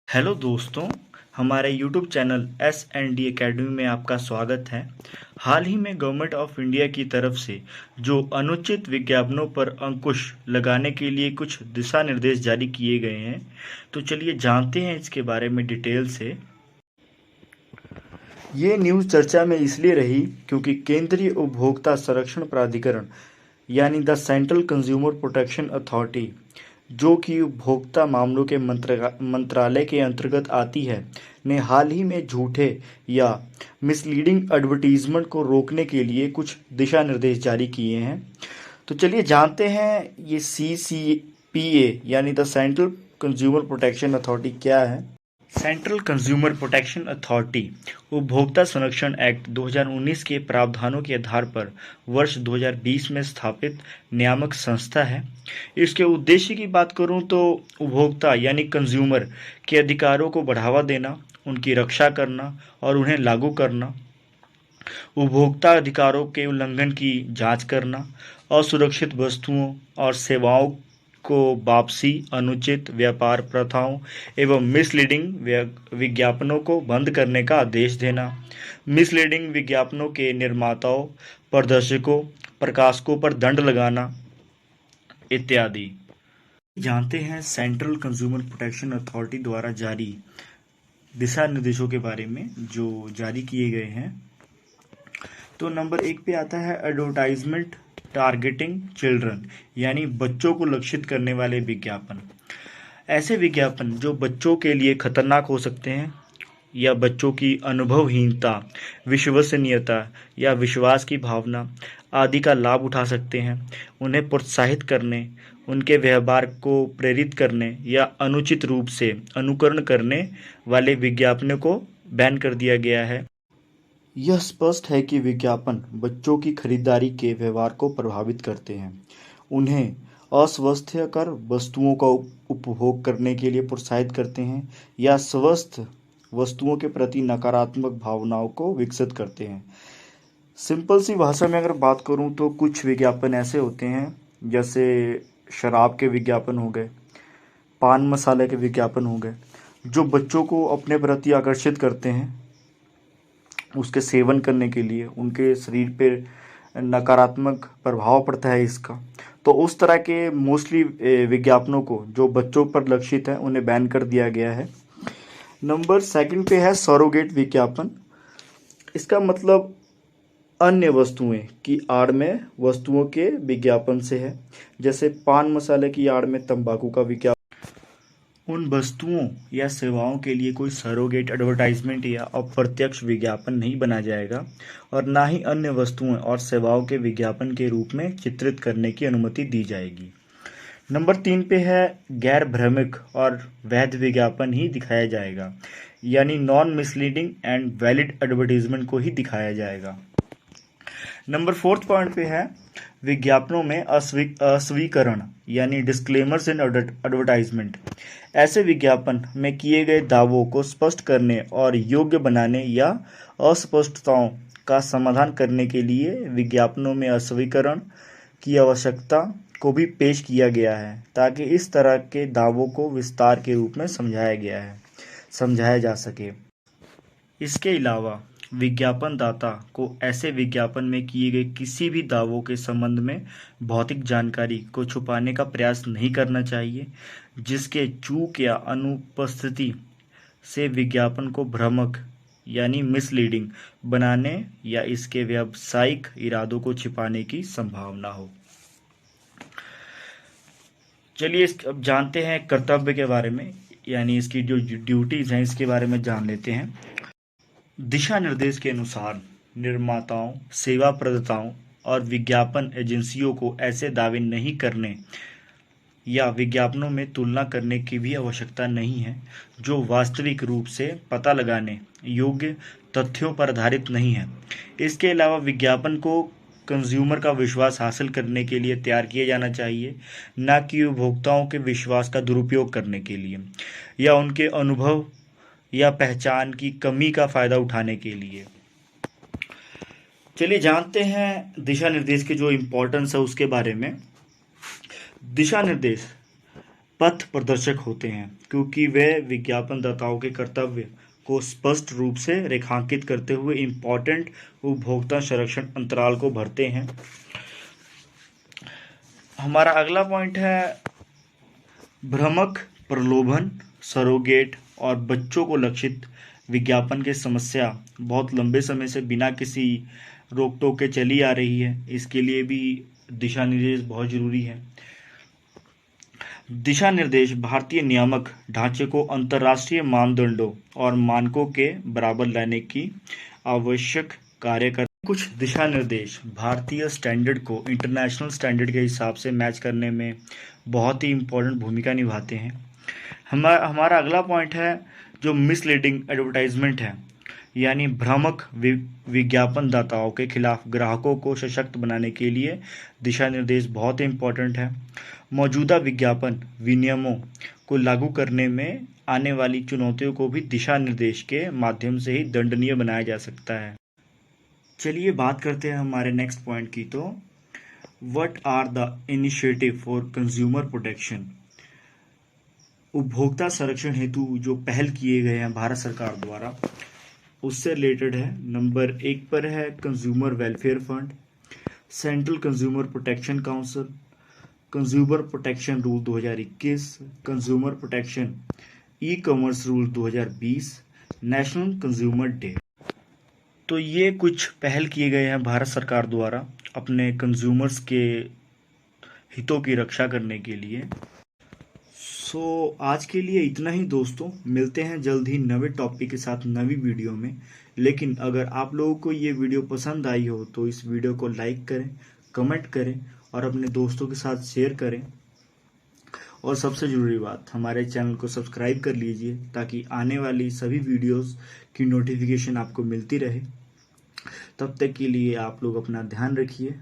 Hello दोस्तों, हमारे YouTube channel S and D academy में आपका स्वागत है। हाल ही में गवर्नमेंट ऑफ इंडिया की तरफ से जो अनुचित विज्ञापनों पर अंकुश लगाने के लिए कुछ दिशा निर्देश जारी किए गए हैं, तो चलिए जानते हैं इसके बारे में डिटेल से। ये न्यूज़ चर्चा में इसलिए रही क्योंकि केंद्रीय उपभोक्ता संरक्षण प्राधिकरण यानी the central consumer protection authority, जो कि उपभोक्ता मामलों के मंत्रालय के अंतर्गत आती है, ने हाल ही में झूठे या मिसलीडिंग एडवर्टीजमेंट को रोकने के लिए कुछ दिशा निर्देश जारी किए हैं। तो चलिए जानते हैं ये CCPA यानी the central consumer protection authority क्या है। सेंट्रल कंज्यूमर प्रोटेक्शन अथॉरिटी उपभोक्ता संरक्षण एक्ट 2019 के प्रावधानों के आधार पर वर्ष 2020 में स्थापित नियामक संस्था है। इसके उद्देश्य की बात करूं तो उपभोक्ता यानी कंज्यूमर के अधिकारों को बढ़ावा देना, उनकी रक्षा करना और उन्हें लागू करना, उपभोक्ता अधिकारों के उल्लंघन की जांच करना, असुरक्षित वस्तुओं और सेवाओं को वापसी, अनुचित व्यापार प्रथाओं एवं मिसलीडिंग विज्ञापनों को बंद करने का आदेश देना, मिसलीडिंग विज्ञापनों के निर्माताओं, प्रदर्शकों, प्रकाशकों पर दंड लगाना इत्यादि। जानते हैं सेंट्रल कंज्यूमर प्रोटेक्शन अथॉरिटी द्वारा जारी दिशा निर्देशों के बारे में जो जारी किए गए हैं। तो नंबर 1 पे आता है एडवर्टाइजमेंट टारगेटिंग चिल्ड्रन, यानी बच्चों को लक्षित करने वाले विज्ञापन। ऐसे विज्ञापन जो बच्चों के लिए खतरनाक हो सकते हैं या बच्चों की अनुभवहीनता, विश्वसनीयता या विश्वास की भावना आदि का लाभ उठा सकते हैं, उन्हें प्रोत्साहित करने, उनके व्यवहार को प्रेरित करने या अनुचित रूप से अनुकरण करने वाले विज्ञापनों को बैन कर दिया गया है। यह स्पष्ट है कि विज्ञापन बच्चों की खरीदारी के व्यवहार को प्रभावित करते हैं, उन्हें अस्वास्थ्यकर वस्तुओं का उपभोग करने के लिए प्रोत्साहित करते हैं या स्वस्थ वस्तुओं के प्रति नकारात्मक भावनाओं को विकसित करते हैं। सिंपल सी भाषा में अगर बात करूं तो कुछ विज्ञापन ऐसे होते हैं जैसे शराब के विज्ञापन हो गए, पान मसाले के विज्ञापन हो गए, जो बच्चों को अपने प्रति आकर्षित करते हैं, उसके सेवन करने के लिए उनके शरीर पे नकारात्मक प्रभाव पड़ता है इसका। तो उस तरह के मोस्टली विज्ञापनों को जो बच्चों पर लक्षित है उन्हें बैन कर दिया गया है। नंबर 2 पे है सरोगेट विज्ञापन। इसका मतलब अन्य वस्तुएं की आड़ में वस्तुओं के विज्ञापन से है, जैसे पान मसाले की आड़ में तंबाकू का विज्ञापन। उन वस्तुओं या सेवाओं के लिए कोई सरोगेट एडवर्टाइजमेंट या अप्रत्यक्ष विज्ञापन नहीं बना जाएगा और ना ही अन्य वस्तुओं और सेवाओं के विज्ञापन के रूप में चित्रित करने की अनुमति दी जाएगी। नंबर 3 पे है गैर भ्रामक और वैध विज्ञापन ही दिखाया जाएगा, यानी non misleading and valid advertisement को ही दिखाया जाएगा। नंबर 4 पॉइंट पे है विज्ञापनों में अस्वीकरण यानी डिस्क्लेमर्स इन एडवर्टाइजमेंट। ऐसे विज्ञापन में किए गए दावों को स्पष्ट करने और योग्य बनाने या अस्पष्टताओं का समाधान करने के लिए विज्ञापनों में अस्वीकरण की आवश्यकता को भी पेश किया गया है, ताकि इस तरह के दावों को विस्तार के रूप में समझाया जा सके। इसके अलावा विज्ञापन दाता को ऐसे विज्ञापन में किए गए किसी भी दावों के संबंध में भौतिक जानकारी को छुपाने का प्रयास नहीं करना चाहिए, जिसके चूक या अनुपस्थिति से विज्ञापन को भ्रामक यानी मिसलीडिंग बनाने या इसके व्यावसायिक इरादों को छिपाने की संभावना हो। चलिए अब जानते हैं कर्तव्य के बारे में, यानी इसकी जो ड्यूटीज हैं इसके बारे में जान लेते हैं। दिशा निर्देश के अनुसार निर्माताओं, सेवा प्रदाताओं और विज्ञापन एजेंसियों को ऐसे दावे नहीं करने या विज्ञापनों में तुलना करने की भी आवश्यकता नहीं है जो वास्तविक रूप से पता लगाने योग्य तथ्यों पर आधारित नहीं है। इसके अलावा विज्ञापन को कंज्यूमर का विश्वास हासिल करने के लिए तैयार किया जाना चाहिए, न कि उपभोक्ताओं के विश्वास का दुरुपयोग करने के लिए या उनके अनुभव या पहचान की कमी का फायदा उठाने के लिए। चलिए जानते हैं दिशा निर्देश के जो इम्पोर्टेंस है उसके बारे में। दिशा निर्देश पथ प्रदर्शक होते हैं, क्योंकि वे विज्ञापनदाताओं के कर्तव्य को स्पष्ट रूप से रेखांकित करते हुए इम्पोर्टेंट उपभोक्ता संरक्षण अंतराल को भरते हैं। हमारा अगला पॉइंट है भ्रामक, प्रलोभन, सरोगेट और बच्चों को लक्षित विज्ञापन की समस्या बहुत लंबे समय से बिना किसी रोक टोक के चली आ रही है। इसके लिए भी दिशा निर्देश बहुत जरूरी है। दिशा निर्देश भारतीय नियामक ढांचे को अंतर्राष्ट्रीय मानदंडों और मानकों के बराबर लाने की आवश्यक कार्य कर। कुछ दिशा निर्देश भारतीय स्टैंडर्ड को इंटरनेशनल स्टैंडर्ड के हिसाब से मैच करने में बहुत ही इम्पोर्टेंट भूमिका निभाते हैं। हमारा अगला पॉइंट है जो मिसलीडिंग एडवर्टाइजमेंट है, यानी भ्रामक विज्ञापनदाताओं के खिलाफ ग्राहकों को सशक्त बनाने के लिए दिशा निर्देश बहुत इम्पोर्टेंट है। मौजूदा विज्ञापन विनियमों को लागू करने में आने वाली चुनौतियों को भी दिशा निर्देश के माध्यम से ही दंडनीय बनाया जा सकता है। चलिए बात करते हैं हमारे नेक्स्ट पॉइंट की। तो what are the initiative for consumer protection. उपभोक्ता संरक्षण हेतु जो पहल किए गए हैं भारत सरकार द्वारा, उससे रिलेटेड है। नंबर 1 पर है consumer welfare fund, central consumer protection council, consumer protection rule 2021, consumer protection e commerce rule 2020, national consumer day. तो ये कुछ पहल किए गए हैं भारत सरकार द्वारा अपने कंज्यूमर्स के हितों की रक्षा करने के लिए। आज के लिए इतना ही दोस्तों, मिलते हैं जल्द ही नए टॉपिक के साथ नवी वीडियो में। लेकिन अगर आप लोगों को ये वीडियो पसंद आई हो तो इस वीडियो को लाइक करें, कमेंट करें और अपने दोस्तों के साथ शेयर करें। और सबसे ज़रूरी बात, हमारे चैनल को सब्सक्राइब कर लीजिए ताकि आने वाली सभी वीडियोस की नोटिफिकेशन आपको मिलती रहे। तब तक के लिए आप लोग अपना ध्यान रखिए।